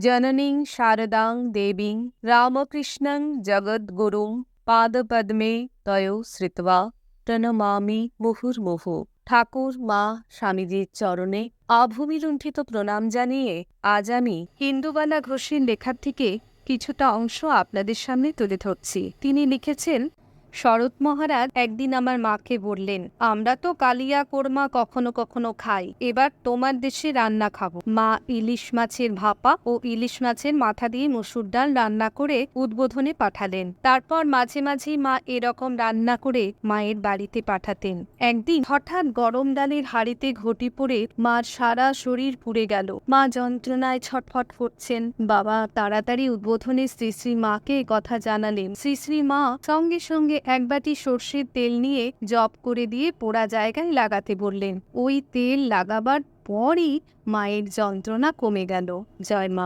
জননীং শারদাং দেবীং রামকৃষ্ণং জগদ্গুরুং পাদপদ্মে তয় শ্রিত্বা প্রণমামি মুহুর্মুহু। ঠাকুর মা স্বামীজির চরণে অভূমিলুণ্ঠিত প্রণাম জানিয়ে আজ আমি ইন্দুবালা ঘোষের লেখার থেকে কিছুটা অংশ আপনাদের সামনে তুলে ধরছি। তিনি লিখেছেন, শরৎ মহারাজ একদিন আমার মাকে বললেন, আমরা তো কালিয়া কোরমা কখনো কখনো খাই, এবার তোমার দেশে রান্না খাবো। মা ইলিশ মাছের ভাপা ও ইলিশ মাছের মাথা দিয়ে মসুর ডাল রান্না করে উদ্বোধনে পাঠালেন। তারপর মাঝে মাঝে মা এরকম রান্না করে মায়ের বাড়িতে পাঠাতেন। একদিন হঠাৎ গরম ডালের হাঁড়িতে ঘটি পড়ে মার সারা শরীর পুড়ে গেল। মা যন্ত্রণায় ছটফট করছেন। বাবা তাড়াতাড়ি উদ্বোধনে শ্রী শ্রী মাকে কথা জানালেন। শ্রী শ্রী মা সঙ্গে সঙ্গে এক বাটি সর্ষের তেল নিয়ে জপ করে দিয়ে পোড়া জায়গায় লাগাতে বললেন। ওই তেল লাগাবার পরই মায়ের যন্ত্রণা কমে গেল। জয় মা।